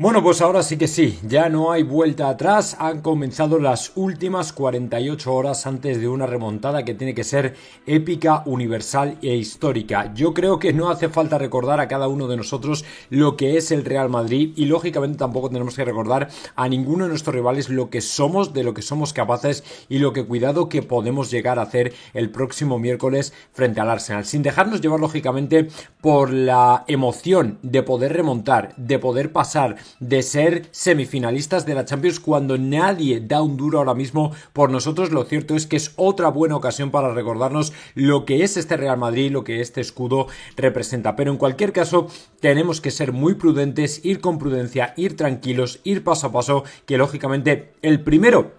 Bueno, pues ahora sí que sí, ya no hay vuelta atrás, han comenzado las últimas 48 horas antes de una remontada que tiene que ser épica, universal e histórica. Yo creo que no hace falta recordar a cada uno de nosotros lo que es el Real Madrid y lógicamente tampoco tenemos que recordar a ninguno de nuestros rivales lo que somos, de lo que somos capaces y lo que cuidado que podemos llegar a hacer el próximo miércoles frente al Arsenal, sin dejarnos llevar lógicamente por la emoción de poder remontar, de poder pasar, de ser semifinalistas de la Champions cuando nadie da un duro ahora mismo por nosotros. Lo cierto es que es otra buena ocasión para recordarnos lo que es este Real Madrid, lo que este escudo representa. Pero en cualquier caso tenemos que ser muy prudentes, ir con prudencia, ir tranquilos, ir paso a paso, que lógicamente el primero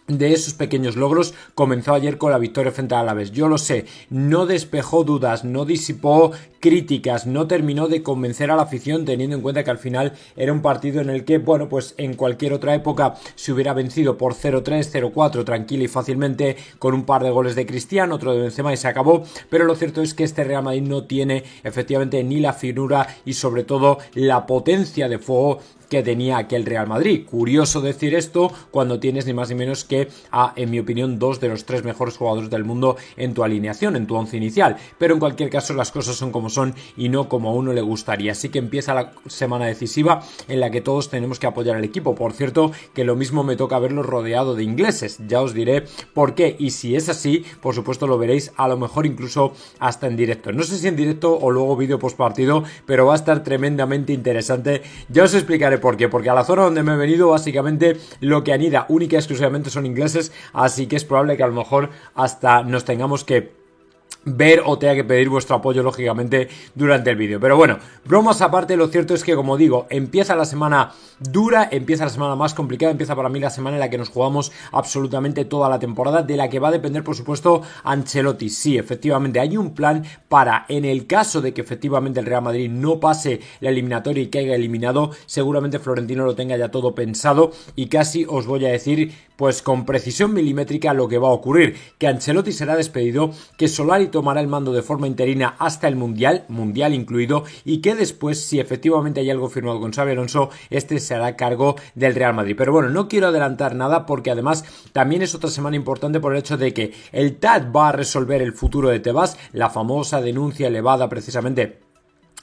de esos pequeños logros comenzó ayer con la victoria frente al Alavés. Yo lo sé, no despejó dudas, no disipó críticas, no terminó de convencer a la afición, teniendo en cuenta que al final era un partido en el que, bueno, pues en cualquier otra época se hubiera vencido por 0-3, 0-4 tranquila y fácilmente, con un par de goles de Cristiano, otro de Benzema y se acabó. Pero lo cierto es que este Real Madrid no tiene efectivamente ni la finura y sobre todo la potencia de fuego que tenía aquel Real Madrid. Curioso decir esto cuando tienes ni más ni menos que en mi opinión, dos de los tres mejores jugadores del mundo en tu alineación, en tu once inicial. Pero en cualquier caso las cosas son como son y no como a uno le gustaría. Así que empieza la semana decisiva en la que todos tenemos que apoyar al equipo. Por cierto, que lo mismo me toca verlo rodeado de ingleses. Ya os diré por qué. Y si es así, por supuesto lo veréis a lo mejor incluso hasta en directo. No sé si en directo o luego vídeo post partido, pero va a estar tremendamente interesante. Ya os explicaré por qué, porque a la zona donde me he venido básicamente lo que anida única y exclusivamente son ingleses, así que es probable que a lo mejor hasta nos tengamos que ver o tenga que pedir vuestro apoyo lógicamente durante el vídeo. Pero bueno, bromas aparte, lo cierto es que, como digo, empieza la semana dura, empieza la semana más complicada, empieza para mí la semana en la que nos jugamos absolutamente toda la temporada, de la que va a depender por supuesto Ancelotti. Sí, efectivamente hay un plan para, en el caso de que efectivamente el Real Madrid no pase la eliminatoria y caiga eliminado, seguramente Florentino lo tenga ya todo pensado y casi os voy a decir pues con precisión milimétrica lo que va a ocurrir, que Ancelotti será despedido, que Solari tomará el mando de forma interina hasta el Mundial incluido, y que después, si efectivamente hay algo firmado con Xabi Alonso, este se hará cargo del Real Madrid. Pero bueno, no quiero adelantar nada porque además también es otra semana importante por el hecho de que el TAT va a resolver el futuro de Tebas, la famosa denuncia elevada precisamente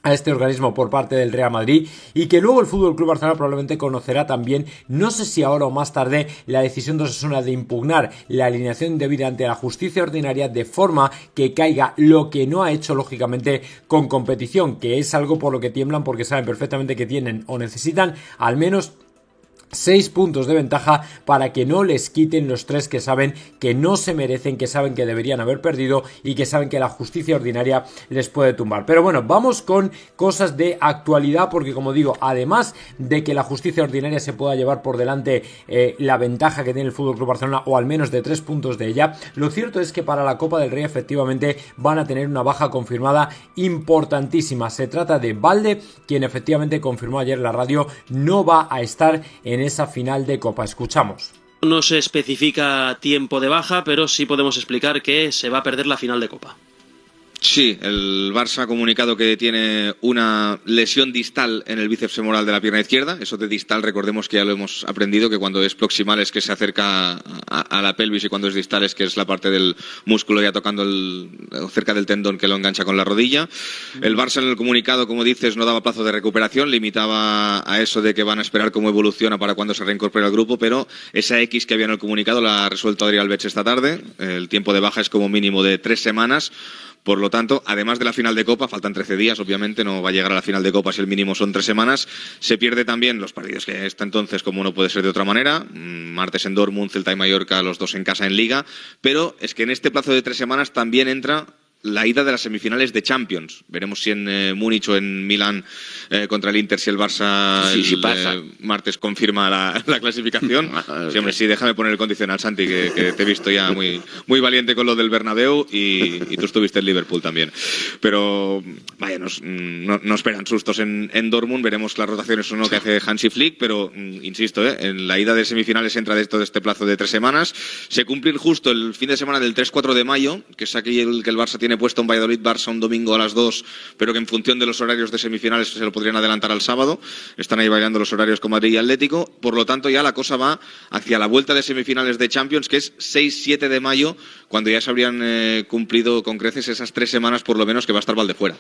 a este organismo por parte del Real Madrid, y que luego el FC Barcelona probablemente conocerá también, no sé si ahora o más tarde, la decisión de Osasuna de impugnar la alineación indebida ante la justicia ordinaria de forma que caiga lo que no ha hecho lógicamente con competición, que es algo por lo que tiemblan porque saben perfectamente que tienen o necesitan al menos 6 puntos de ventaja para que no les quiten los 3 que saben que no se merecen, que saben que deberían haber perdido y que saben que la justicia ordinaria les puede tumbar. Pero bueno, vamos con cosas de actualidad porque, como digo, además de que la justicia ordinaria se pueda llevar por delante la ventaja que tiene el FC Barcelona, o al menos de 3 puntos de ella, lo cierto es que para la Copa del Rey efectivamente van a tener una baja confirmada importantísima. Se trata de Balde, quien efectivamente confirmó ayer en la radio no va a estar en esa final de Copa. Escuchamos. No se especifica tiempo de baja, pero sí podemos explicar que se va a perder la final de Copa. Sí, el Barça ha comunicado que tiene una lesión distal en el bíceps femoral de la pierna izquierda. Eso de distal, recordemos que ya lo hemos aprendido, que cuando es proximal es que se acerca a la pelvis, y cuando es distal es que es la parte del músculo ya tocando cerca del tendón que lo engancha con la rodilla. El Barça en el comunicado, como dices, no daba plazo de recuperación, limitaba a eso de que van a esperar cómo evoluciona para cuando se reincorpore al grupo, pero esa X que había en el comunicado la ha resuelto Adrià Albech esta tarde. El tiempo de baja es como mínimo de 3 semanas. Por lo tanto, además de la final de Copa, faltan 13 días, obviamente no va a llegar a la final de Copa si el mínimo son 3 semanas. Se pierde también los partidos que hasta entonces, como no puede ser de otra manera, martes en Dortmund, Celta y Mallorca, los dos en casa en Liga, pero es que en este plazo de 3 semanas también entra la ida de las semifinales de Champions. Veremos si en Múnich o en Milán contra el Inter, si el Barça martes confirma la clasificación. Sí, hombre, sí, déjame poner el condicional, Santi, que te he visto ya muy, muy valiente con lo del Bernabéu y tú estuviste en Liverpool también. Pero vaya, no esperan sustos en Dortmund. Veremos las rotaciones o no que hace Hansi Flick, pero insisto, en la ida de semifinales entra de todo este plazo de 3 semanas. Se cumple justo el fin de semana del 3-4 de mayo, que es aquí el que el Barça tiene tiene puesto un Valladolid-Barça un domingo a las 2, pero que en función de los horarios de semifinales se lo podrían adelantar al sábado. Están ahí bailando los horarios con Madrid y Atlético. Por lo tanto, ya la cosa va hacia la vuelta de semifinales de Champions, que es 6-7 de mayo, cuando ya se habrían cumplido con creces esas 3 semanas por lo menos que va a estar Valde fuera.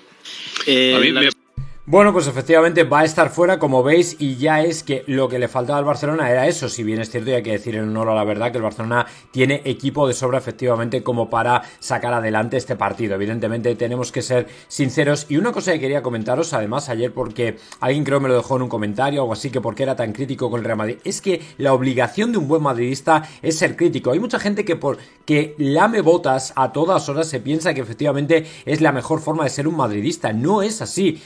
Bueno, pues efectivamente va a estar fuera, como veis, y ya es que lo que le faltaba al Barcelona era eso. Si bien es cierto, y hay que decir en honor a la verdad, que el Barcelona tiene equipo de sobra efectivamente como para sacar adelante este partido. Evidentemente tenemos que ser sinceros, y una cosa que quería comentaros además ayer, porque alguien creo me lo dejó en un comentario o algo así, que por qué era tan crítico con el Real Madrid, es que la obligación de un buen madridista es ser crítico. Hay mucha gente que lame botas a todas horas se piensa que efectivamente es la mejor forma de ser un madridista. No es así.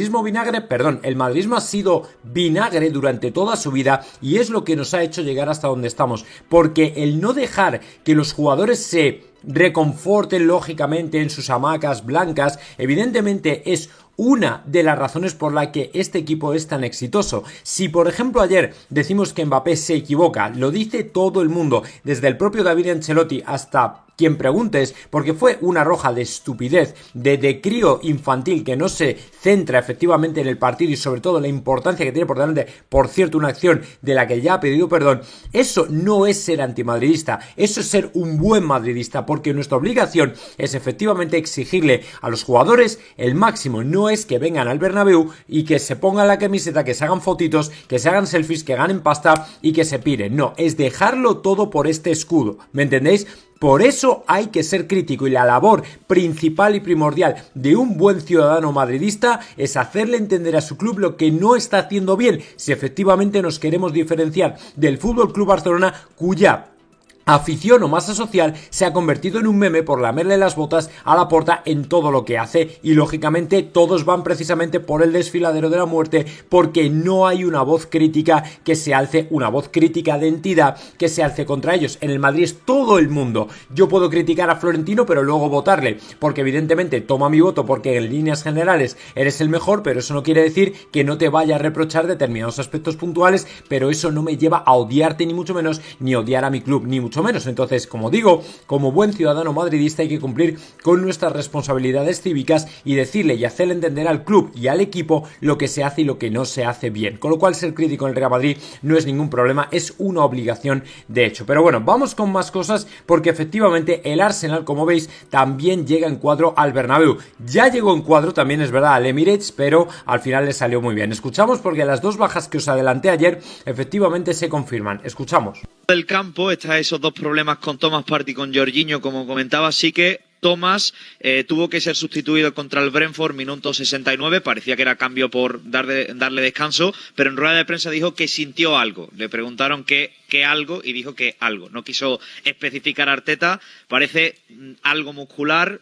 El madridismo ha sido vinagre durante toda su vida, y es lo que nos ha hecho llegar hasta donde estamos, porque el no dejar que los jugadores se reconforten lógicamente en sus hamacas blancas, evidentemente es una de las razones por la que este equipo es tan exitoso. Si por ejemplo ayer decimos que Mbappé se equivoca, lo dice todo el mundo, desde el propio David Ancelotti hasta quien preguntes, porque fue una roja de estupidez, de crío infantil que no se centra efectivamente en el partido y sobre todo la importancia que tiene por delante, por cierto, una acción de la que ya ha pedido perdón. Eso no es ser antimadridista, eso es ser un buen madridista, porque nuestra obligación es efectivamente exigirle a los jugadores el máximo. No es que vengan al Bernabéu y que se pongan la camiseta, que se hagan fotitos, que se hagan selfies, que ganen pasta y que se piren. No, es dejarlo todo por este escudo, ¿me entendéis? Por eso hay que ser crítico, y la labor principal y primordial de un buen ciudadano madridista es hacerle entender a su club lo que no está haciendo bien, si efectivamente nos queremos diferenciar del Fútbol Club Barcelona, cuya afición o masa social se ha convertido en un meme por lamerle las botas a Laporta en todo lo que hace, y lógicamente todos van precisamente por el desfiladero de la muerte, porque no hay una voz crítica que se alce, una voz crítica de entidad que se alce contra ellos. En el Madrid es todo el mundo. Yo puedo criticar a Florentino pero luego votarle, porque evidentemente toma mi voto porque en líneas generales eres el mejor, pero eso no quiere decir que no te vaya a reprochar determinados aspectos puntuales, pero eso no me lleva a odiarte ni mucho menos, ni odiar a mi club ni mucho menos. Entonces, como digo, como buen ciudadano madridista hay que cumplir con nuestras responsabilidades cívicas y decirle y hacerle entender al club y al equipo lo que se hace y lo que no se hace bien. Con lo cual, ser crítico en el Real Madrid no es ningún problema, es una obligación de hecho. Pero bueno, vamos con más cosas, porque efectivamente el Arsenal, como veis, también llega en cuadro al Bernabéu. Ya llegó en cuadro también, es verdad, al Emirates, pero al final le salió muy bien. Escuchamos, porque las dos bajas que os adelanté ayer efectivamente se confirman. Escuchamos. Del campo está esos dos problemas con Thomas Partey y con Jorginho, como comentaba, sí que Thomas tuvo que ser sustituido contra el Brentford, minuto 69, parecía que era cambio por darle descanso, pero en rueda de prensa dijo que sintió algo. Le preguntaron qué algo y dijo que algo. No quiso especificar Arteta, parece algo muscular,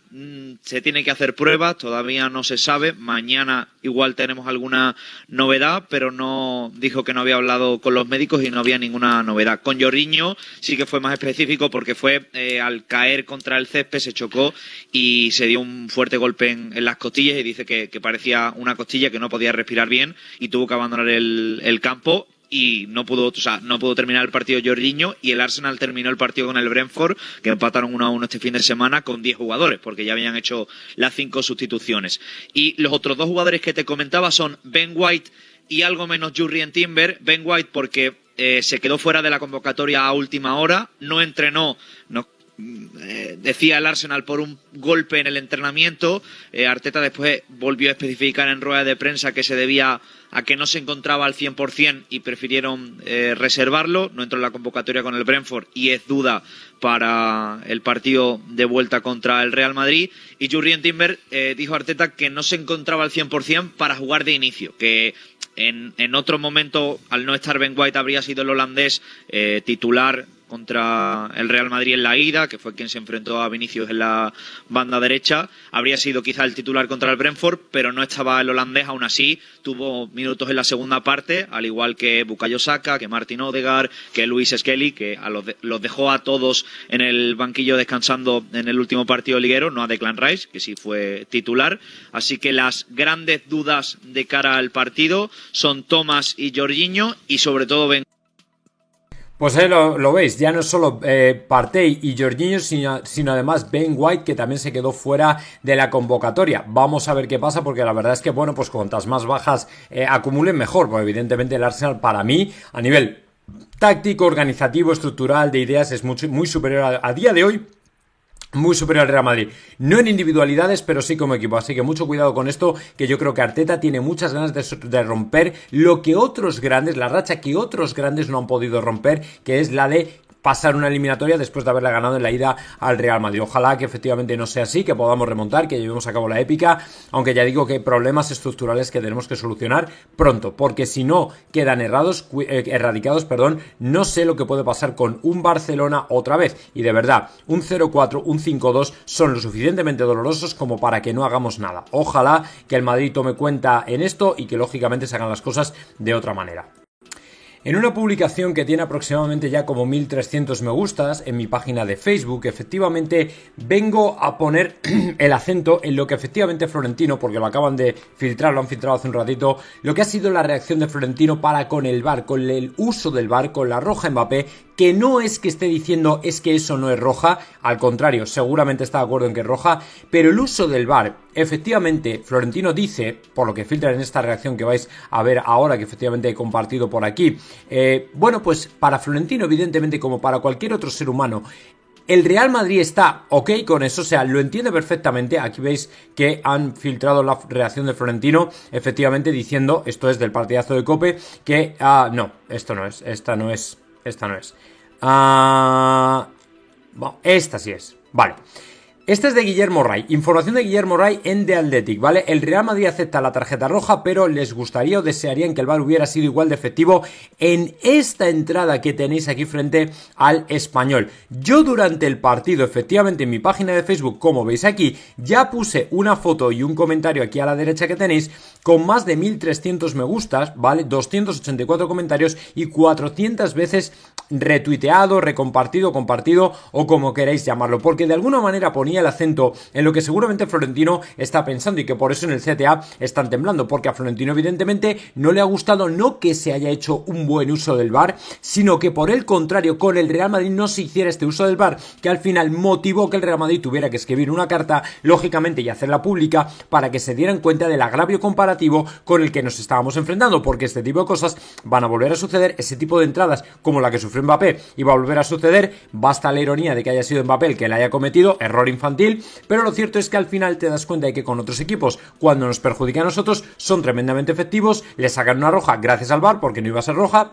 se tiene que hacer pruebas, todavía no se sabe, mañana igual tenemos alguna novedad, pero no dijo que no había hablado con los médicos y no había ninguna novedad. Con Jorginho sí que fue más específico, porque fue al caer contra el césped, se chocó y se dio un fuerte golpe en las costillas, y dice que parecía una costilla, que no podía respirar bien y tuvo que abandonar el campo. Y no pudo terminar el partido Jorginho, y el Arsenal terminó el partido con el Brentford, que empataron 1-1 este fin de semana, con 10 jugadores, porque ya habían hecho las 5 sustituciones. Y los otros dos jugadores que te comentaba son Ben White y algo menos Jurrien Timber. Ben White porque se quedó fuera de la convocatoria a última hora, no entrenó, decía el Arsenal, por un golpe en el entrenamiento. Arteta después volvió a especificar en rueda de prensa que se debía a que no se encontraba al 100% y prefirieron reservarlo. No entró en la convocatoria con el Brentford y es duda para el partido de vuelta contra el Real Madrid. Y Jurrien Timber dijo Arteta que no se encontraba al 100% para jugar de inicio, que en otro momento, al no estar Ben White, habría sido el holandés titular contra el Real Madrid en la ida, que fue quien se enfrentó a Vinicius en la banda derecha. Habría sido quizá el titular contra el Brentford, pero no estaba el holandés. Aún así tuvo minutos en la segunda parte, al igual que Bukayo Saka, que Martin Odegaard, que Luis Skelly, que los dejó a todos en el banquillo descansando en el último partido liguero, no a Declan Rice, que sí fue titular. Así que las grandes dudas de cara al partido son Thomas y Jorginho, y sobre todo Ben. Pues lo veis, ya no es solo Partey y Jorginho, sino además Ben White, que también se quedó fuera de la convocatoria. Vamos a ver qué pasa, porque la verdad es que, bueno, pues cuantas más bajas acumulen, mejor. Pues evidentemente el Arsenal, para mí, a nivel táctico, organizativo, estructural, de ideas, es muy superior a día de hoy. Muy superior al Real Madrid, no en individualidades, pero sí como equipo, así que mucho cuidado con esto, que yo creo que Arteta tiene muchas ganas de romper lo que otros grandes, la racha que otros grandes no han podido romper, que es la de pasar una eliminatoria después de haberla ganado en la ida al Real Madrid. Ojalá que efectivamente no sea así, que podamos remontar, que llevemos a cabo la épica, aunque ya digo que hay problemas estructurales que tenemos que solucionar pronto, porque si no quedan erradicados, no sé lo que puede pasar con un Barcelona otra vez, y de verdad, un 0-4, un 5-2 son lo suficientemente dolorosos como para que no hagamos nada. Ojalá que el Madrid tome cuenta en esto y que lógicamente se hagan las cosas de otra manera. En una publicación que tiene aproximadamente ya como 1300 me gustas en mi página de Facebook, efectivamente vengo a poner el acento en lo que efectivamente Florentino, porque lo acaban de filtrar, lo han filtrado hace un ratito, lo que ha sido la reacción de Florentino para con el VAR, con el uso del VAR, con la roja Mbappé, que no es que esté diciendo es que eso no es roja, al contrario, seguramente está de acuerdo en que es roja, pero el uso del VAR, efectivamente, Florentino dice, por lo que filtra en esta reacción que vais a ver ahora, que efectivamente he compartido por aquí, bueno, pues para Florentino, evidentemente, como para cualquier otro ser humano, el Real Madrid está ok con eso, o sea, lo entiende perfectamente. Aquí veis que han filtrado la reacción de Florentino, efectivamente diciendo, esto es del partidazo de COPE, que, no, esta no es, bueno, esta sí es, vale. Este es de Guillermo Ray, información de Guillermo Ray en The Athletic, ¿vale? El Real Madrid acepta la tarjeta roja, pero les gustaría o desearían que el VAR hubiera sido igual de efectivo en esta entrada que tenéis aquí frente al Español. Yo durante el partido, efectivamente en mi página de Facebook, como veis aquí, ya puse una foto y un comentario aquí a la derecha que tenéis, con más de 1300 me gustas, ¿vale? 284 comentarios y 400 veces retuiteado, recompartido, compartido o como queráis llamarlo, porque de alguna manera ponía el acento en lo que seguramente Florentino está pensando y que por eso en el CTA están temblando, porque a Florentino evidentemente no le ha gustado no que se haya hecho un buen uso del VAR, sino que por el contrario con el Real Madrid no se hiciera este uso del VAR, que al final motivó que el Real Madrid tuviera que escribir una carta, lógicamente, y hacerla pública para que se dieran cuenta del agravio comparativo con el que nos estábamos enfrentando, porque este tipo de cosas van a volver a suceder, ese tipo de entradas como la que sufrió Mbappé iba a volver a suceder, basta la ironía de que haya sido Mbappé el que la haya cometido, error infantil, pero lo cierto es que al final te das cuenta de que con otros equipos, cuando nos perjudican a nosotros, son tremendamente efectivos, le sacan una roja gracias al VAR, porque no iba a ser roja.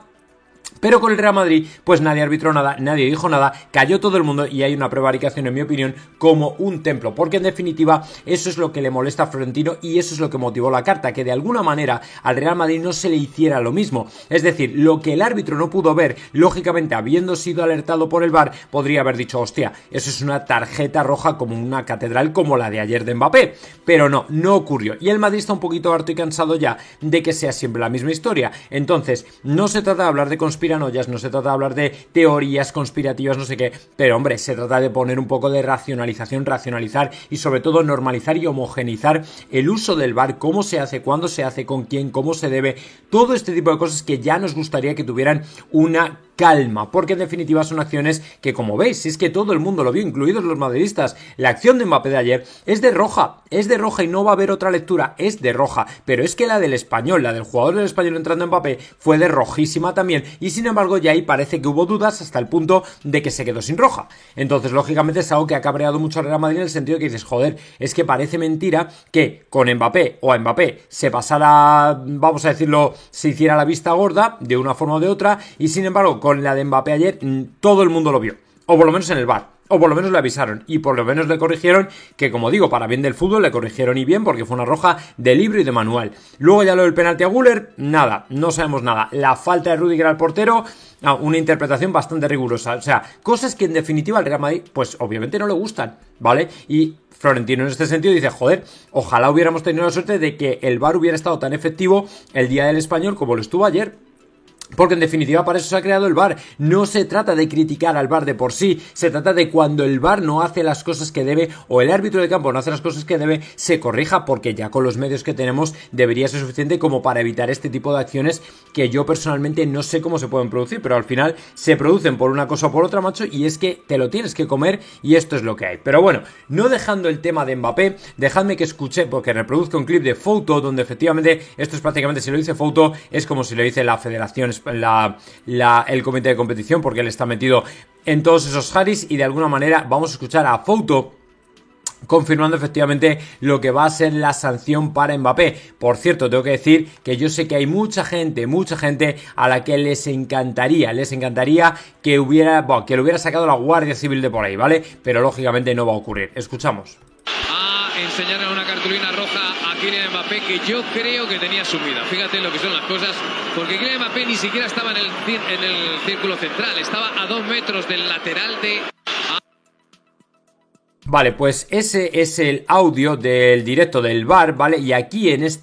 Pero con el Real Madrid, pues nadie arbitró nada, nadie dijo nada, cayó todo el mundo y hay una prevaricación, en mi opinión, como un templo. Porque en definitiva, eso es lo que le molesta a Florentino y eso es lo que motivó la carta, que de alguna manera al Real Madrid no se le hiciera lo mismo. Es decir, lo que el árbitro no pudo ver, lógicamente, habiendo sido alertado por el VAR, podría haber dicho, hostia, eso es una tarjeta roja como una catedral como la de ayer de Mbappé. Pero no ocurrió. Y el Madrid está un poquito harto y cansado ya de que sea siempre la misma historia. Entonces, no se trata de hablar de conspiraciones, no se trata de hablar de teorías conspirativas, no sé qué, pero hombre, se trata de poner un poco de racionalización, racionalizar y sobre todo normalizar y homogenizar el uso del VAR, cómo se hace, cuándo se hace, con quién, cómo se debe, todo este tipo de cosas que ya nos gustaría que tuvieran una calma, porque en definitiva son acciones que, como veis, si es que todo el mundo lo vio, incluidos los madridistas, la acción de Mbappé de ayer es de roja y no va a haber otra lectura, es de roja, pero es que la del Español, la del jugador del Español entrando en Mbappé fue de rojísima también, y sin embargo ya ahí parece que hubo dudas hasta el punto de que se quedó sin roja. Entonces lógicamente es algo que ha cabreado mucho al Real Madrid en el sentido que dices, joder, es que parece mentira que con Mbappé o a Mbappé se pasara, vamos a decirlo, se hiciera la vista gorda de una forma o de otra, y sin embargo con la de Mbappé ayer todo el mundo lo vio, o por lo menos en el VAR, o por lo menos le avisaron, y por lo menos le corrigieron, que como digo, para bien del fútbol le corrigieron y bien, porque fue una roja de libro y de manual. Luego ya lo del penalti a Güler, nada, no sabemos nada. La falta de Rüdiger al portero, una interpretación bastante rigurosa, o sea, cosas que en definitiva al Real Madrid, pues obviamente no le gustan, ¿vale? Y Florentino en este sentido dice, joder, ojalá hubiéramos tenido la suerte de que el VAR hubiera estado tan efectivo el día del Español como lo estuvo ayer. Porque en definitiva para eso se ha creado el VAR. No se trata de criticar al VAR de por sí, se trata de cuando el VAR no hace las cosas que debe o el árbitro de campo no hace las cosas que debe, se corrija, porque ya con los medios que tenemos debería ser suficiente como para evitar este tipo de acciones que yo personalmente no sé cómo se pueden producir, pero al final se producen por una cosa o por otra, macho, y es que te lo tienes que comer y esto es lo que hay. Pero bueno, no dejando el tema de Mbappé, dejadme que escuche, porque reproduzca un clip de Foto donde efectivamente, esto es prácticamente, si lo dice Foto, es como si lo dice la Federación el comité de competición, porque él está metido en todos esos Harris, y de alguna manera vamos a escuchar a Foto confirmando efectivamente lo que va a ser la sanción para Mbappé. Por cierto, tengo que decir que yo sé que hay mucha gente a la que les encantaría que lo hubiera sacado la Guardia Civil de por ahí, ¿vale? Pero lógicamente no va a ocurrir. Escuchamos. Enseñar una cartulina roja a Kylian Mbappé que yo creo que tenía sumida. Fíjate lo que son las cosas, porque Kylian Mbappé ni siquiera estaba en el círculo central, estaba a 2 metros del lateral de... Vale, pues ese es el audio del directo del VAR, ¿vale? Y aquí en el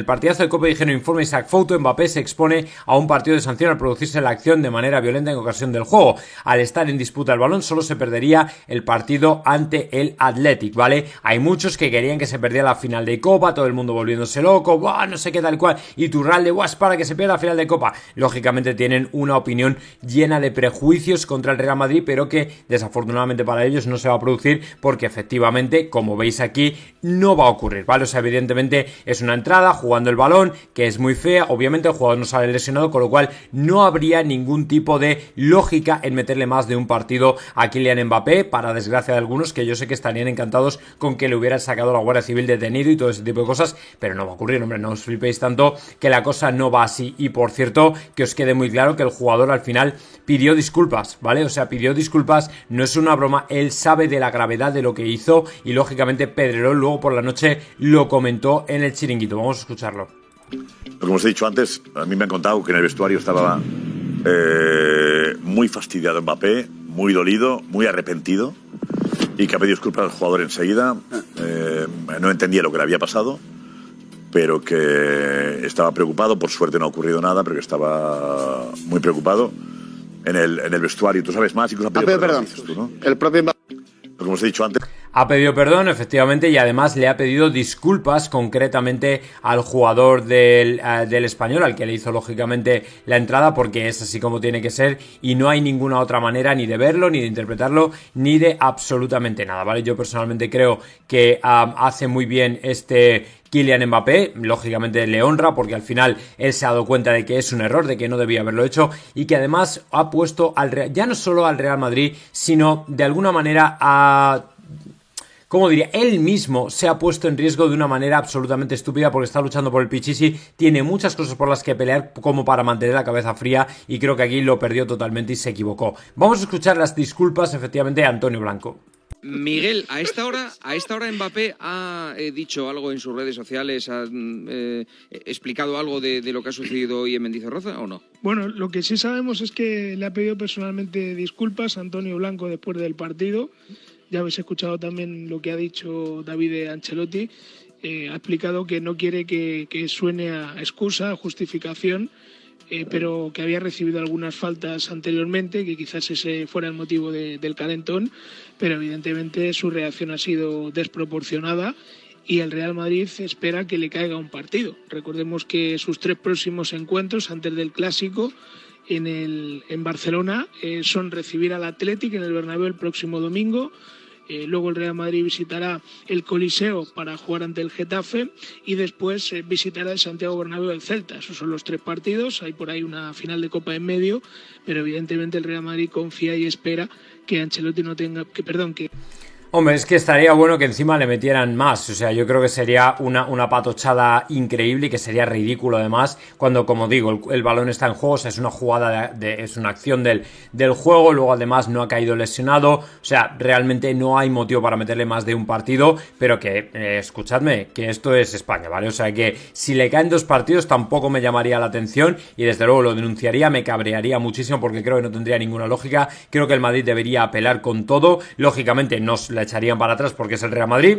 partidazo de Copa dijeron informe Isaac Foto, Mbappé se expone a un partido de sanción al producirse la acción de manera violenta en ocasión del juego. Al estar en disputa el balón solo se perdería el partido ante el Athletic, ¿vale? Hay muchos que querían que se perdiera la final de Copa, todo el mundo volviéndose loco, ¡buah! No sé qué tal cual, y Turralde, ¡buah! Es para que se pierda la final de Copa. Lógicamente tienen una opinión llena de prejuicios contra el Real Madrid, pero que desafortunadamente para ellos no se va a producir, porque efectivamente, como veis aquí, no va a ocurrir, ¿vale? O sea, evidentemente es una entrada jugando el balón que es muy fea, obviamente el jugador no sale lesionado, con lo cual no habría ningún tipo de lógica en meterle más de un partido a Kylian Mbappé, para desgracia de algunos, que yo sé que estarían encantados con que le hubieran sacado la Guardia Civil detenido y todo ese tipo de cosas, pero no va a ocurrir, hombre, no os flipéis tanto, que la cosa no va así. Y por cierto, que os quede muy claro que el jugador al final pidió disculpas, ¿vale? O sea, pidió disculpas, no es una broma, él sabe de la gravedad de lo que hizo y lógicamente Pedrerol luego por la noche lo comentó en el chiringuito. Vamos a escucharlo. Como os he dicho antes, a mí me han contado que en el vestuario estaba muy fastidiado Mbappé, muy dolido, muy arrepentido, y que ha pedido disculpas al jugador enseguida. No entendía lo que le había pasado, pero que estaba preocupado. Por suerte no ha ocurrido nada, pero que estaba muy preocupado en el vestuario. Tú sabes más, incluso ha pedido perdón. Dices tú, ¿no? El propio Mbappé, como os he dicho antes, ha pedido perdón, efectivamente, y además le ha pedido disculpas concretamente al jugador del Español, al que le hizo lógicamente la entrada, porque es así como tiene que ser y no hay ninguna otra manera ni de verlo, ni de interpretarlo, ni de absolutamente nada, ¿vale? Yo personalmente creo que hace muy bien Kylian Mbappé, lógicamente le honra, porque al final él se ha dado cuenta de que es un error, de que no debía haberlo hecho, y que además ha puesto ya no solo al Real Madrid, sino de alguna manera ¿cómo diría? Él mismo se ha puesto en riesgo de una manera absolutamente estúpida, porque está luchando por el Pichichi, tiene muchas cosas por las que pelear como para mantener la cabeza fría, y creo que aquí lo perdió totalmente y se equivocó. Vamos a escuchar las disculpas efectivamente de Antonio Blanco. Miguel, a esta hora Mbappé ha dicho algo en sus redes sociales, ha explicado algo de lo que ha sucedido hoy en Mendizorroza, ¿o no? Bueno, lo que sí sabemos es que le ha pedido personalmente disculpas a Antonio Blanco después del partido. Ya habéis escuchado también lo que ha dicho David Ancelotti. Ha explicado que no quiere que suene a excusa, a justificación, pero que había recibido algunas faltas anteriormente, que quizás ese fuera el motivo del calentón, pero evidentemente su reacción ha sido desproporcionada y el Real Madrid espera que le caiga un partido. Recordemos que sus 3 próximos encuentros antes del Clásico en Barcelona son recibir al Athletic en el Bernabéu el próximo domingo. Luego el Real Madrid visitará el Coliseo para jugar ante el Getafe y después visitará el Santiago Bernabéu el Celta. Esos son los 3 partidos. Hay por ahí una final de Copa en medio, pero evidentemente el Real Madrid confía y espera que Ancelotti no tenga que Hombre, es que estaría bueno que encima le metieran más. O sea, yo creo que sería una patochada increíble y que sería ridículo además cuando, como digo, el balón está en juego. O sea, es una jugada, es una acción del juego. Luego además no ha caído lesionado. O sea, realmente no hay motivo para meterle más de un partido. Pero que, escuchadme, que esto es España, ¿vale? O sea, que si le caen 2 partidos tampoco me llamaría la atención. Y desde luego lo denunciaría, me cabrearía muchísimo porque creo que no tendría ninguna lógica. Creo que el Madrid debería apelar con todo. Lógicamente no la echarían para atrás porque es el Real Madrid.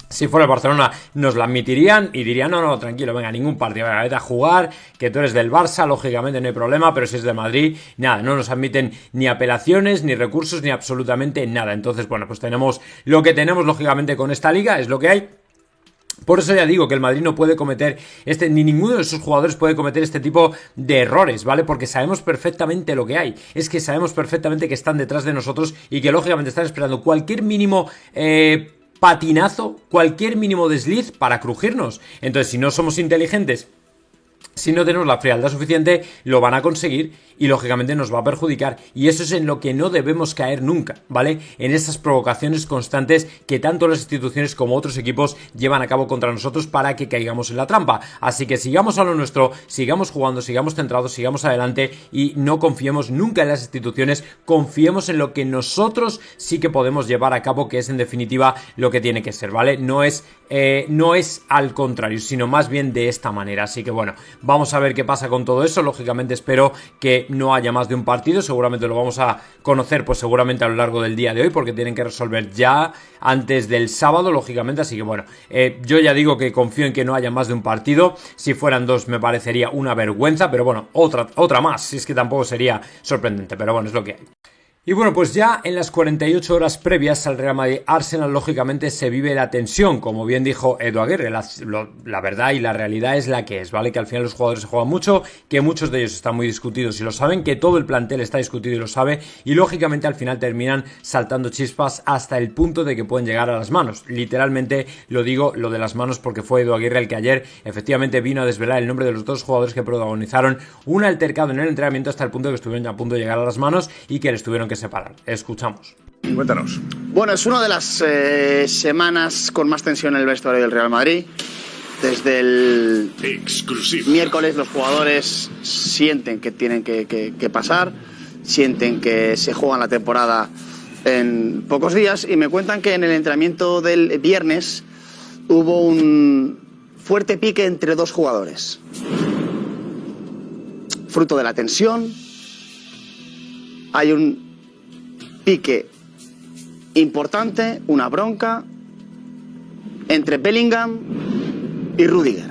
Si fuera el Barcelona nos la admitirían y dirían, no, tranquilo, venga, ningún partido, venga, vete a jugar, que tú eres del Barça, lógicamente no hay problema, pero si es de Madrid, nada, no nos admiten ni apelaciones, ni recursos, ni absolutamente nada. Entonces, bueno, pues tenemos lo que tenemos, lógicamente, con esta liga, es lo que hay. Por eso ya digo que el Madrid no puede cometer ni ninguno de sus jugadores puede cometer este tipo de errores, ¿vale? Porque sabemos perfectamente lo que hay. Es que sabemos perfectamente que están detrás de nosotros y que lógicamente están esperando cualquier mínimo patinazo, cualquier mínimo desliz para crujirnos. Entonces, si no somos inteligentes, si no tenemos la frialdad suficiente, lo van a conseguir y lógicamente nos va a perjudicar. Y eso es en lo que no debemos caer nunca, ¿vale? En esas provocaciones constantes que tanto las instituciones como otros equipos llevan a cabo contra nosotros para que caigamos en la trampa. Así que sigamos a lo nuestro, sigamos jugando, sigamos centrados, sigamos adelante y no confiemos nunca en las instituciones, confiemos en lo que nosotros sí que podemos llevar a cabo, que es en definitiva lo que tiene que ser, ¿vale? No es al contrario, sino más bien de esta manera. Así que bueno, vamos a ver qué pasa con todo eso. Lógicamente espero que no haya más de un partido, seguramente lo vamos a conocer pues seguramente a lo largo del día de hoy, porque tienen que resolver ya antes del sábado, lógicamente. Así que bueno, yo ya digo que confío en que no haya más de un partido. Si fueran dos me parecería una vergüenza, pero bueno, otra más, si es que tampoco sería sorprendente, pero bueno, es lo que hay. Y bueno, pues ya en las 48 horas previas al Real Madrid-Arsenal, lógicamente se vive la tensión, como bien dijo Edu Aguirre, la verdad y la realidad es la que es, ¿vale? Que al final los jugadores se juegan mucho, que muchos de ellos están muy discutidos y lo saben, que todo el plantel está discutido y lo sabe, y lógicamente al final terminan saltando chispas hasta el punto de que pueden llegar a las manos. Literalmente lo digo, lo de las manos, porque fue Edu Aguirre el que ayer efectivamente vino a desvelar el nombre de los dos jugadores que protagonizaron un altercado en el entrenamiento hasta el punto de que estuvieron a punto de llegar a las manos y que les tuvieron que separar. Escuchamos. Cuéntanos. Bueno, es una de las semanas con más tensión en el vestuario del Real Madrid. Desde el miércoles los jugadores sienten que tienen que pasar, sienten que se juegan la temporada en pocos días y me cuentan que en el entrenamiento del viernes hubo un fuerte pique entre dos jugadores. Fruto de la tensión, hay un pique importante, una bronca entre Bellingham y Rudiger.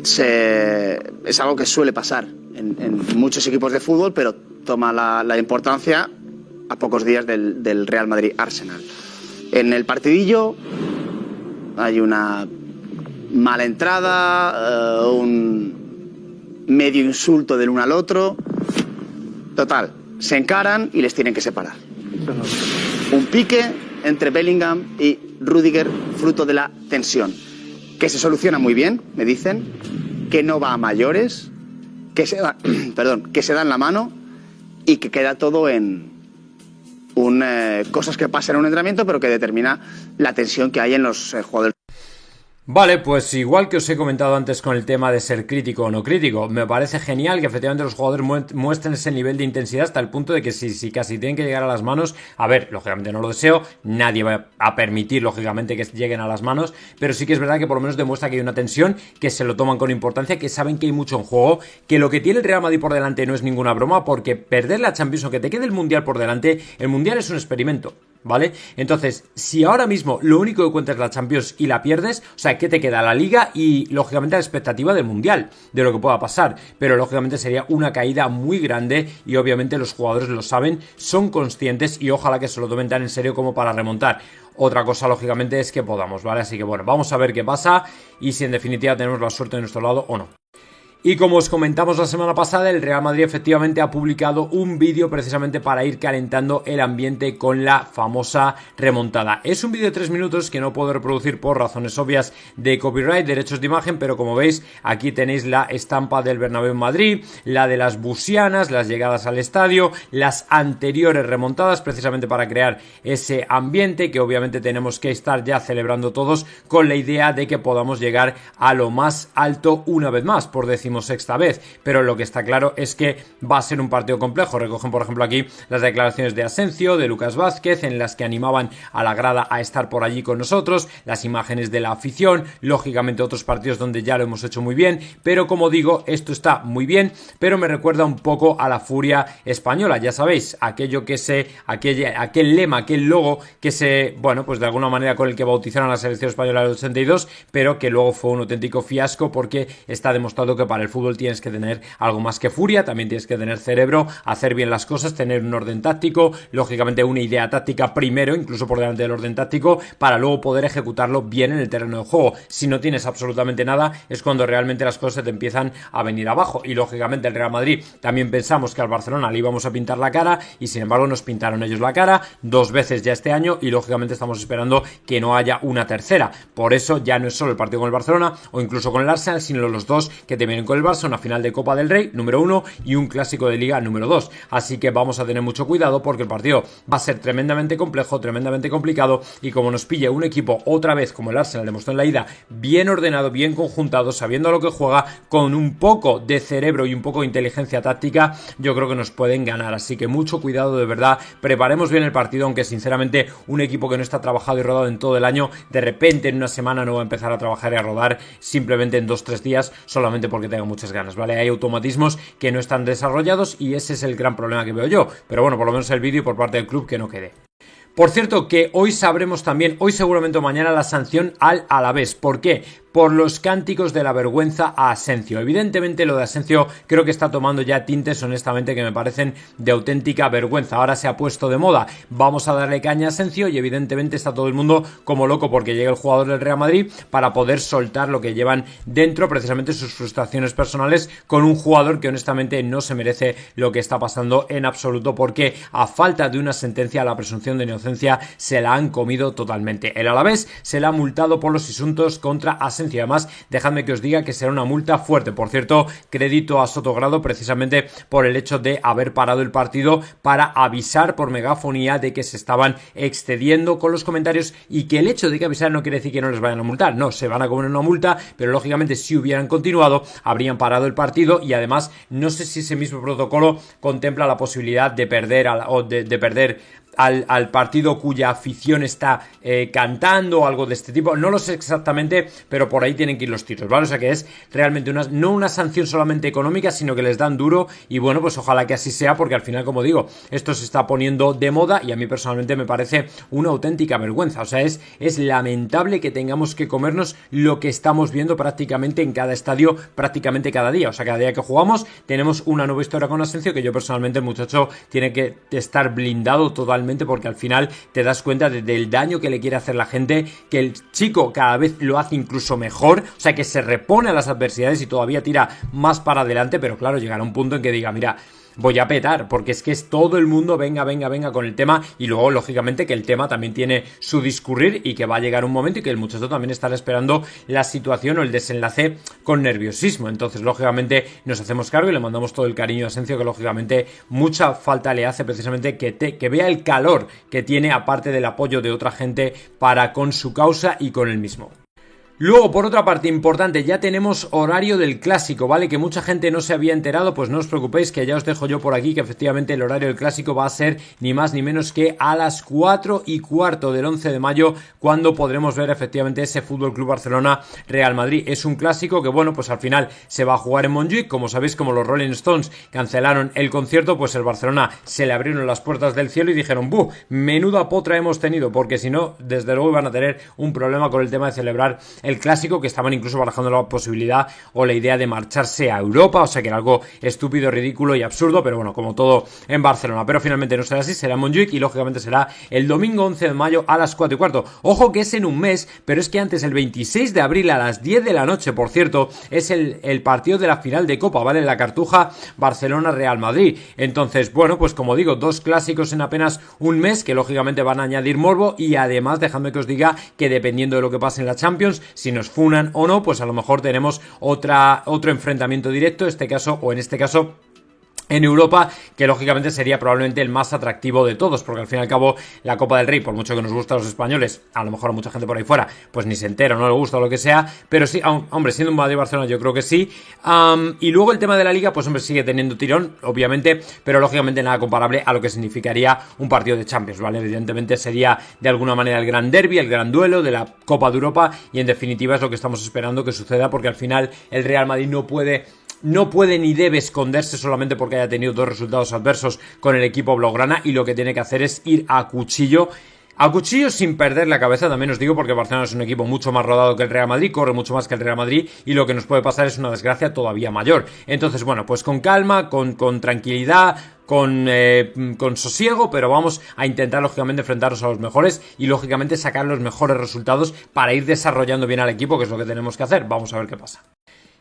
Es algo que suele pasar en muchos equipos de fútbol, pero toma la importancia a pocos días del Real Madrid-Arsenal. En el partidillo hay una mala entrada, un medio insulto del uno al otro. Total, se encaran y les tienen que separar. Un pique entre Bellingham y Rudiger, fruto de la tensión, que se soluciona muy bien, me dicen, que no va a mayores, que se dan la mano y que queda todo en cosas que pasan en un entrenamiento, pero que determina la tensión que hay en los jugadores. Vale, pues igual que os he comentado antes con el tema de ser crítico o no crítico, me parece genial que efectivamente los jugadores muestren ese nivel de intensidad hasta el punto de que si casi tienen que llegar a las manos, a ver, lógicamente no lo deseo, nadie va a permitir lógicamente que lleguen a las manos, pero sí que es verdad que por lo menos demuestra que hay una tensión, que se lo toman con importancia, que saben que hay mucho en juego, que lo que tiene el Real Madrid por delante no es ninguna broma, porque perder la Champions o que te quede el Mundial por delante, el Mundial es un experimento, ¿vale? Entonces, si ahora mismo lo único que cuenta es la Champions y la pierdes, o sea, ¿qué te queda? La Liga y, lógicamente, la expectativa del Mundial, de lo que pueda pasar, pero, lógicamente, sería una caída muy grande y, obviamente, los jugadores lo saben, son conscientes y ojalá que se lo tomen tan en serio como para remontar. Otra cosa, lógicamente, es que podamos, ¿vale? Así que, bueno, vamos a ver qué pasa y si, en definitiva, tenemos la suerte de nuestro lado o no. Y como os comentamos la semana pasada, el Real Madrid efectivamente ha publicado un vídeo precisamente para ir calentando el ambiente con la famosa remontada. Es un vídeo de 3 minutos que no puedo reproducir por razones obvias de copyright, derechos de imagen, pero como veis aquí tenéis la estampa del Bernabéu en Madrid, la de las busianas, las llegadas al estadio, las anteriores remontadas precisamente para crear ese ambiente que obviamente tenemos que estar ya celebrando todos con la idea de que podamos llegar a lo más alto una vez más, por decimos 16ª vez, pero lo que está claro es que va a ser un partido complejo. Recogen, por ejemplo, aquí las declaraciones de Asensio, de Lucas Vázquez, en las que animaban a la grada a estar por allí con nosotros, las imágenes de la afición, lógicamente otros partidos donde ya lo hemos hecho muy bien, pero como digo, esto está muy bien, pero me recuerda un poco a la furia española, ya sabéis, aquel lema, aquel logo que se, bueno, pues de alguna manera con el que bautizaron a la selección española del 82, pero que luego fue un auténtico fiasco porque está demostrado que para el fútbol tienes que tener algo más que furia, también tienes que tener cerebro, hacer bien las cosas, tener un orden táctico, lógicamente una idea táctica primero, incluso por delante del orden táctico, para luego poder ejecutarlo bien en el terreno de juego. Si no tienes absolutamente nada, es cuando realmente las cosas te empiezan a venir abajo. Y lógicamente el Real Madrid también pensamos que al Barcelona le íbamos a pintar la cara y sin embargo nos pintaron ellos la cara 2 veces ya este año y lógicamente estamos esperando que no haya una tercera. Por eso ya no es solo el partido con el Barcelona o incluso con el Arsenal, sino los dos que te vienen con el Barça, una final de Copa del Rey número 1 y un clásico de Liga número 2. Así que vamos a tener mucho cuidado porque el partido va a ser tremendamente complejo, tremendamente complicado, y como nos pille un equipo otra vez como el Arsenal demostró en la ida, bien ordenado, bien conjuntado, sabiendo a lo que juega, con un poco de cerebro y un poco de inteligencia táctica, yo creo que nos pueden ganar. Así que mucho cuidado, de verdad, preparemos bien el partido, aunque sinceramente un equipo que no está trabajado y rodado en todo el año, de repente en una semana no va a empezar a trabajar y a rodar simplemente en 2-3 días solamente porque tenga muchas ganas, ¿vale? Hay automatismos que no están desarrollados y ese es el gran problema que veo yo, pero bueno, por lo menos el vídeo por parte del club que no quede. Por cierto, que hoy sabremos también, hoy seguramente o mañana, la sanción al Alavés. ¿Por qué? Por los cánticos de la vergüenza a Asensio. Evidentemente lo de Asensio creo que está tomando ya tintes, honestamente, que me parecen de auténtica vergüenza. Ahora se ha puesto de moda, vamos a darle caña a Asensio, y evidentemente está todo el mundo como loco porque llega el jugador del Real Madrid para poder soltar lo que llevan dentro, precisamente sus frustraciones personales con un jugador que honestamente no se merece lo que está pasando en absoluto, porque a falta de una sentencia la presunción de inocencia se la han comido totalmente. El Alavés se la ha multado por los insultos contra Asensio. Y además, dejadme que os diga que será una multa fuerte. Por cierto, crédito a Sotogrado precisamente por el hecho de haber parado el partido para avisar por megafonía de que se estaban excediendo con los comentarios, y que el hecho de que avisar no quiere decir que no les vayan a multar. No, se van a comer una multa, pero lógicamente si hubieran continuado habrían parado el partido, y además no sé si ese mismo protocolo contempla la posibilidad de perder al partido cuya afición está cantando o algo de este tipo. No lo sé exactamente, pero por ahí tienen que ir los tiros, ¿vale? O sea que es realmente no una sanción solamente económica, sino que les dan duro, y bueno, pues ojalá que así sea, porque al final, como digo, esto se está poniendo de moda y a mí personalmente me parece una auténtica vergüenza. O sea, es lamentable que tengamos que comernos lo que estamos viendo prácticamente en cada estadio, prácticamente cada día. O sea, cada día que jugamos tenemos una nueva historia con Asensio, que yo personalmente, el muchacho tiene que estar blindado totalmente, porque al final te das cuenta del daño que le quiere hacer la gente, que el chico cada vez lo hace incluso mejor, o sea, que se repone a las adversidades y todavía tira más para adelante, pero claro, llegará un punto en que diga, mira, voy a petar, porque es que es todo el mundo venga con el tema, y luego lógicamente que el tema también tiene su discurrir y que va a llegar un momento y que el muchacho también estará esperando la situación o el desenlace con nerviosismo. Entonces lógicamente nos hacemos cargo y le mandamos todo el cariño a Asensio, que lógicamente mucha falta le hace precisamente que vea el calor que tiene, aparte del apoyo de otra gente para con su causa y con él mismo. Luego, por otra parte importante, ya tenemos horario del Clásico, ¿vale? Que mucha gente no se había enterado, pues no os preocupéis, que ya os dejo yo por aquí que efectivamente el horario del Clásico va a ser ni más ni menos que a las 4:15 del 11 de mayo, cuando podremos ver efectivamente ese Fútbol Club Barcelona Real Madrid. Es un clásico que, bueno, pues al final se va a jugar en Montjuic. Como sabéis, como los Rolling Stones cancelaron el concierto, pues el Barcelona se le abrieron las puertas del cielo y dijeron, ¡buh! Menuda potra hemos tenido, porque si no, desde luego iban a tener un problema con el tema de celebrar el Clásico, que estaban incluso barajando la posibilidad o la idea de marcharse a Europa. O sea que era algo estúpido, ridículo y absurdo, pero bueno, como todo en Barcelona. Pero finalmente no será así, será en Montjuic, y lógicamente será el domingo 11 de mayo a las 4:15. Ojo que es en un mes, pero es que antes, el 26 de abril a las 10 de la noche, por cierto, es el partido de la final de Copa, ¿vale? La Cartuja Barcelona-Real Madrid. Entonces, bueno, pues como digo, 2 clásicos en apenas un mes, que lógicamente van a añadir morbo, y además dejadme que os diga que dependiendo de lo que pase en la Champions, si nos funan o no, pues a lo mejor tenemos otro enfrentamiento directo, en este caso en Europa, que lógicamente sería probablemente el más atractivo de todos, porque al fin y al cabo la Copa del Rey, por mucho que nos gusta a los españoles, a lo mejor a mucha gente por ahí fuera, pues ni se entera, no le gusta o lo que sea, pero sí, hombre, siendo un Madrid-Barcelona yo creo que sí. Y luego el tema de la Liga, pues hombre, sigue teniendo tirón, obviamente, pero lógicamente nada comparable a lo que significaría un partido de Champions, ¿vale? Evidentemente sería de alguna manera el gran derbi, el gran duelo de la Copa de Europa, y en definitiva es lo que estamos esperando que suceda, porque al final el Real Madrid no puede ni debe esconderse solamente porque haya tenido 2 resultados adversos con el equipo blaugrana, y lo que tiene que hacer es ir a cuchillo sin perder la cabeza. También os digo, porque Barcelona es un equipo mucho más rodado que el Real Madrid, corre mucho más que el Real Madrid, y lo que nos puede pasar es una desgracia todavía mayor. Entonces, bueno, pues con calma, con tranquilidad, con sosiego, pero vamos a intentar lógicamente enfrentarnos a los mejores y lógicamente sacar los mejores resultados para ir desarrollando bien al equipo, que es lo que tenemos que hacer. Vamos a ver qué pasa.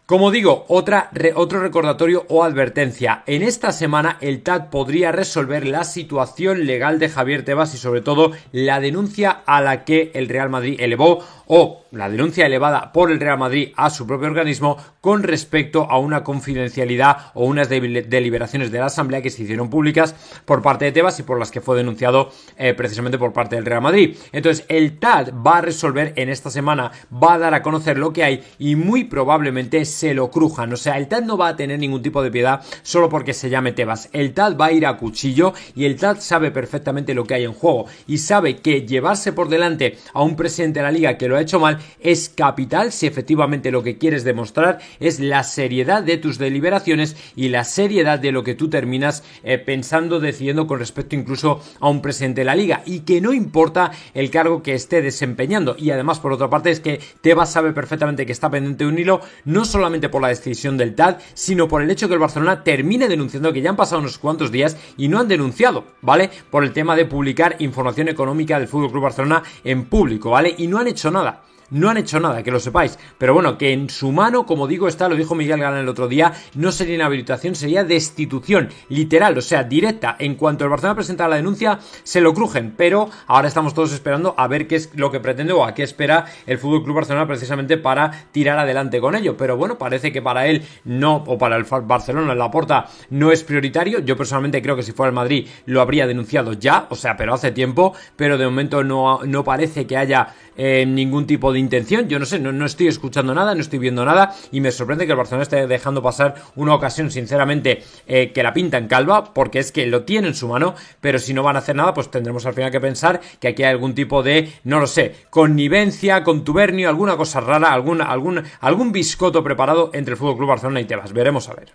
Como digo, otro recordatorio o advertencia. En esta semana el TAT podría resolver la situación legal de Javier Tebas y sobre todo la denuncia a la que el Real Madrid elevó, o la denuncia elevada por el Real Madrid a su propio organismo con respecto a una confidencialidad o unas deliberaciones de la Asamblea que se hicieron públicas por parte de Tebas y por las que fue denunciado precisamente por parte del Real Madrid. Entonces el TAT va a resolver en esta semana, va a dar a conocer lo que hay y muy probablemente se lo crujan. O sea, el TAT no va a tener ningún tipo de piedad solo porque se llame Tebas. El TAT va a ir a cuchillo y el TAT sabe perfectamente lo que hay en juego y sabe que llevarse por delante a un presidente de la Liga que lo ha hecho mal es capital si efectivamente lo que quieres demostrar es la seriedad de tus deliberaciones y la seriedad de lo que tú terminas pensando, decidiendo con respecto incluso a un presidente de la Liga, y que no importa el cargo que esté desempeñando. Y además, por otra parte, es que Tebas sabe perfectamente que está pendiente de un hilo, no solamente por la decisión del TAT, sino por el hecho que el Barcelona termine denunciando, que ya han pasado unos cuantos días y no han denunciado, ¿vale? Por el tema de publicar información económica del FC Barcelona en público, ¿vale? Y no han hecho nada. No han hecho nada, que lo sepáis. Pero bueno, que en su mano, como digo, está, lo dijo Miguel Galán el otro día, no sería inhabilitación, sería destitución, literal, o sea, directa. En cuanto el Barcelona presenta la denuncia, se lo crujen. Pero ahora estamos todos esperando a ver qué es lo que pretende o a qué espera el FC Barcelona precisamente para tirar adelante con ello. Pero bueno, parece que para él no, o para el Barcelona, Laporta, no es prioritario. Yo personalmente creo que si fuera el Madrid lo habría denunciado ya, o sea, pero hace tiempo. Pero de momento no parece que haya ningún tipo de intención. Yo no sé, no estoy escuchando nada, no estoy viendo nada, y me sorprende que el Barcelona esté dejando pasar una ocasión, sinceramente, que la pinta en calva, porque es que lo tiene en su mano. Pero si no van a hacer nada, pues tendremos al final que pensar que aquí hay algún tipo de, no lo sé, connivencia, contubernio, alguna cosa rara, algún biscoto preparado entre el FC Barcelona y Tebas. Veremos a ver.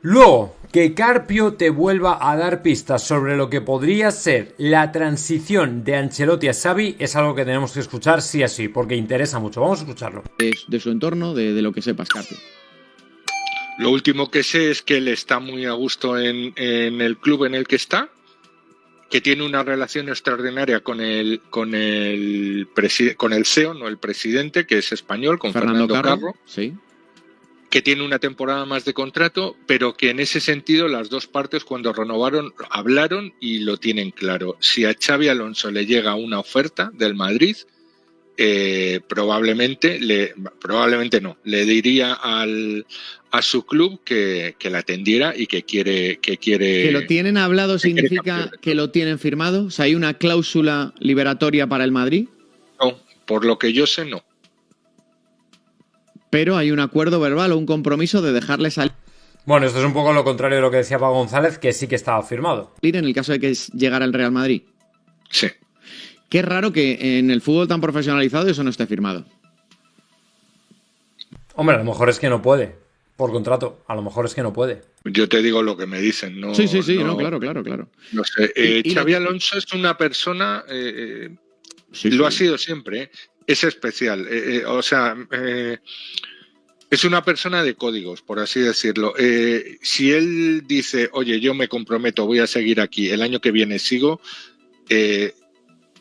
Luego, que Carpio te vuelva a dar pistas sobre lo que podría ser la transición de Ancelotti a Xavi es algo que tenemos que escuchar sí a sí, porque interesa mucho. Vamos a escucharlo. De su entorno, de lo que sepas, Carpio. Lo último que sé es que él está muy a gusto en el club en el que está, que tiene una relación extraordinaria con el CEO, no el presidente, que es español, con Fernando Carro. Sí. Que tiene una temporada más de contrato, pero que en ese sentido las dos partes cuando renovaron hablaron y lo tienen claro. Si a Xabi Alonso le llega una oferta del Madrid, probablemente no, le diría a su club que la atendiera y que quiere... ¿Que lo tienen hablado significa que lo tienen firmado? O sea, ¿hay una cláusula liberatoria para el Madrid? No, por lo que yo sé, no. Pero hay un acuerdo verbal o un compromiso de dejarle salir. Bueno, esto es un poco lo contrario de lo que decía Pau González, que sí que estaba firmado. En el caso de que llegara el Real Madrid. Sí. Qué raro que en el fútbol tan profesionalizado eso no esté firmado. Hombre, a lo mejor es que no puede. Por contrato, a lo mejor es que no puede. Yo te digo lo que me dicen, ¿no? Sí, claro. No sé. Xabi Alonso es una persona... lo ha sido siempre, ¿eh? Es especial, es una persona de códigos, por así decirlo. Si él dice, oye, yo me comprometo, voy a seguir aquí, el año que viene sigo,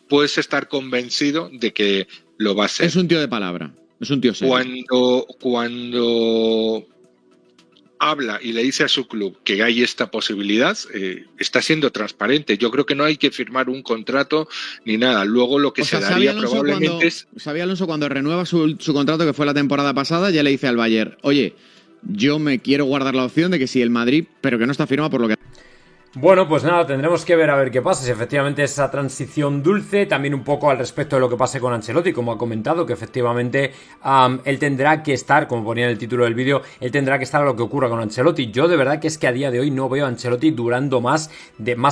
puedes estar convencido de que lo va a hacer. Es un tío de palabra, es un tío serio. Cuando habla y le dice a su club que hay esta posibilidad, está siendo transparente. Yo creo que no hay que firmar un contrato ni nada. Luego lo que se daría probablemente es... Xabi Alonso cuando renueva su contrato, que fue la temporada pasada, ya le dice al Bayern, oye, yo me quiero guardar la opción de que sí el Madrid, pero que no está firmado por lo que... Bueno, pues nada, tendremos que ver a ver qué pasa, si efectivamente esa transición dulce, también un poco al respecto de lo que pase con Ancelotti, como ha comentado, que efectivamente él tendrá que estar, como ponía en el título del vídeo, él tendrá que estar a lo que ocurra con Ancelotti. Yo de verdad que es que a día de hoy no veo a Ancelotti durando más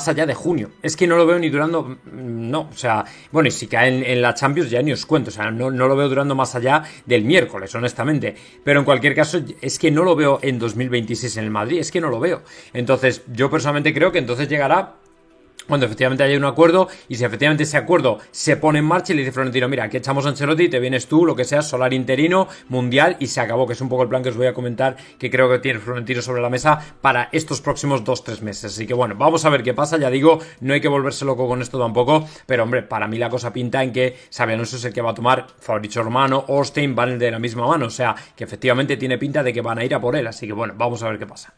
allá de junio, es que no lo veo ni durando, no, o sea, bueno, y si cae en la Champions ya ni os cuento, o sea, no lo veo durando más allá del miércoles, honestamente, pero en cualquier caso es que no lo veo en 2026 en el Madrid, es que no lo veo. Entonces yo personalmente creo que entonces llegará cuando efectivamente haya un acuerdo, y si efectivamente ese acuerdo se pone en marcha y le dice Florentino, mira, aquí echamos a Ancelotti, te vienes tú, lo que sea, Solari interino, mundial, y se acabó, que es un poco el plan que os voy a comentar, que creo que tiene Florentino sobre la mesa para estos próximos 2-3 meses. Así que bueno, vamos a ver qué pasa, ya digo, no hay que volverse loco con esto tampoco, pero hombre, para mí la cosa pinta en que Xabi Alonso es el que va a tomar, Fabrizio Romano, Orstein van de la misma mano, o sea, que efectivamente tiene pinta de que van a ir a por él, así que bueno, vamos a ver qué pasa.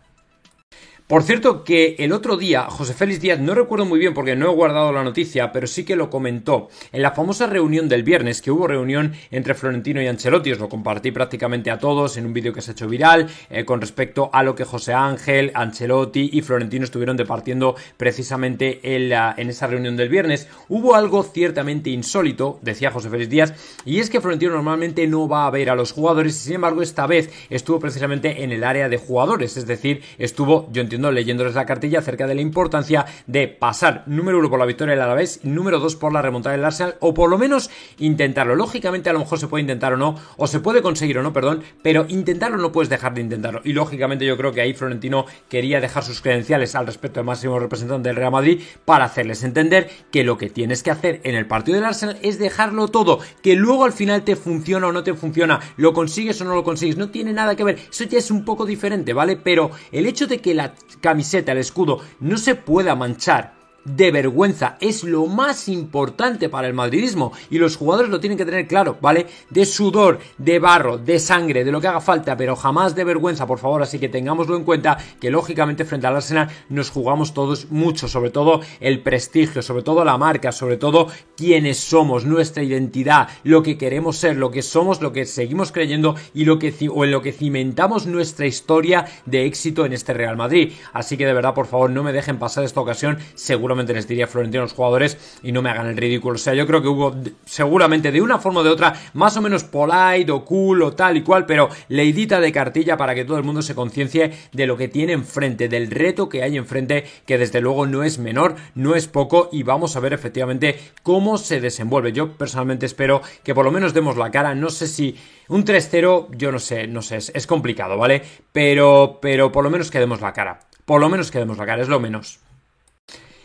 Por cierto, que el otro día José Félix Díaz, no recuerdo muy bien porque no he guardado la noticia, pero sí que lo comentó en la famosa reunión del viernes, que hubo reunión entre Florentino y Ancelotti. Os lo compartí prácticamente a todos en un vídeo que se ha hecho viral con respecto a lo que José Ángel, Ancelotti y Florentino estuvieron departiendo precisamente en esa reunión del viernes. Hubo algo ciertamente insólito, decía José Félix Díaz, y es que Florentino normalmente no va a ver a los jugadores, y sin embargo esta vez estuvo precisamente en el área de jugadores, es decir, estuvo, yo entiendo, leyéndoles la cartilla acerca de la importancia de pasar, número 1 por la victoria del Alavés, número 2 por la remontada del Arsenal, o por lo menos intentarlo. Lógicamente a lo mejor se puede intentar o no, o se puede conseguir o no, perdón, pero intentarlo no puedes dejar de intentarlo, y lógicamente yo creo que ahí Florentino quería dejar sus credenciales al respecto del máximo representante del Real Madrid para hacerles entender que lo que tienes que hacer en el partido del Arsenal es dejarlo todo, que luego al final te funciona o no te funciona, lo consigues o no lo consigues, no tiene nada que ver, eso ya es un poco diferente, ¿vale? Pero el hecho de que la camiseta, el escudo, no se pueda manchar de vergüenza es lo más importante para el madridismo, y los jugadores lo tienen que tener claro, ¿vale? De sudor, de barro, de sangre, de lo que haga falta, pero jamás de vergüenza, por favor. Así que tengámoslo en cuenta, que lógicamente frente al Arsenal nos jugamos todos mucho, sobre todo el prestigio, sobre todo la marca, sobre todo quiénes somos, nuestra identidad, lo que queremos ser, lo que somos, lo que seguimos creyendo y en lo que cimentamos nuestra historia de éxito en este Real Madrid. Así que de verdad, por favor, no me dejen pasar esta ocasión. Seguramente les diría Florentino a los jugadores y no me hagan el ridículo. O sea, yo creo que hubo seguramente de una forma o de otra más o menos polite o cool o tal y cual, pero leidita de cartilla para que todo el mundo se conciencie de lo que tiene enfrente, del reto que hay enfrente, que desde luego no es menor, no es poco, y vamos a ver efectivamente cómo se desenvuelve. Yo personalmente espero que por lo menos demos la cara. No sé si un 3-0, yo no sé, es complicado, ¿vale? Pero por lo menos que demos la cara. Por lo menos que demos la cara, es lo menos.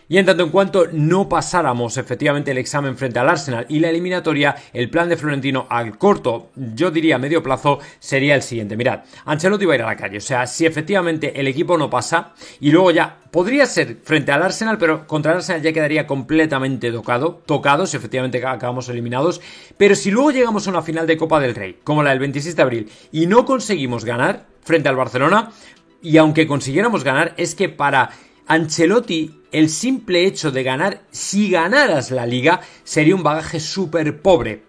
Y en tanto en cuanto no pasáramos efectivamente el examen frente al Arsenal y la eliminatoria, el plan de Florentino al corto, yo diría medio plazo, sería el siguiente. Mirad, Ancelotti va a ir a la calle, o sea, si efectivamente el equipo no pasa, y luego ya podría ser frente al Arsenal, pero contra el Arsenal ya quedaría completamente tocado si efectivamente acabamos eliminados. Pero si luego llegamos a una final de Copa del Rey, como la del 26 de abril, y no conseguimos ganar frente al Barcelona, y aunque consiguiéramos ganar, es que para Ancelotti el simple hecho de ganar, si ganaras la Liga, sería un bagaje súper pobre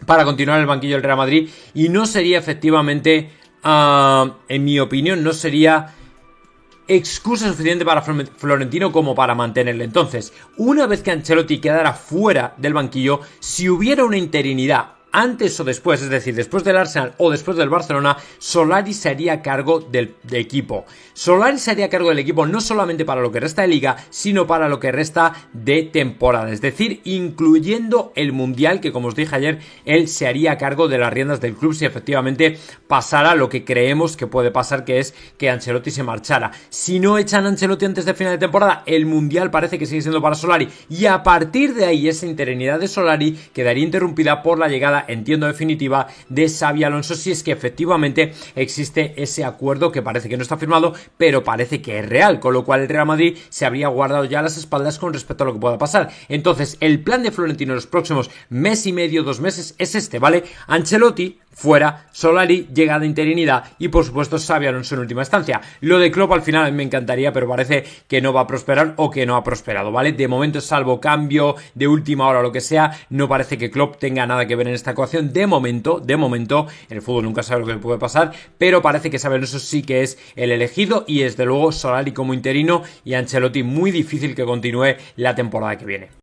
para continuar en el banquillo del Real Madrid, y no sería efectivamente, en mi opinión, no sería excusa suficiente para Florentino como para mantenerle. Entonces, una vez que Ancelotti quedara fuera del banquillo, si hubiera una interinidad antes o después, es decir, después del Arsenal o después del Barcelona, Solari se haría cargo del equipo. Solari se haría cargo del equipo no solamente para lo que resta de Liga, sino para lo que resta de temporada, es decir, incluyendo el Mundial, que como os dije ayer, él se haría cargo de las riendas del club si efectivamente pasara lo que creemos que puede pasar, que es que Ancelotti se marchara. Si no echan a Ancelotti antes de final de temporada, el Mundial parece que sigue siendo para Solari, y a partir de ahí esa interinidad de Solari quedaría interrumpida por la llegada, entiendo, definitiva de Xabi Alonso, si es que efectivamente existe ese acuerdo que parece que no está firmado, pero parece que es real, con lo cual el Real Madrid se habría guardado ya las espaldas con respecto a lo que pueda pasar. Entonces, el plan de Florentino en los próximos mes y medio, 2 meses, es este, ¿vale? Ancelotti fuera, Solari, llegada de interinidad, y por supuesto Xabi Alonso en última instancia. Lo de Klopp al final me encantaría, pero parece que no va a prosperar, o que no ha prosperado, ¿vale? De momento, salvo cambio de última hora o lo que sea, no parece que Klopp tenga nada que ver en esta ecuación de momento, en el fútbol nunca sabe lo que puede pasar, pero parece que Xabi Alonso sí que es el elegido y desde luego Solari como interino y Ancelotti muy difícil que continúe la temporada que viene.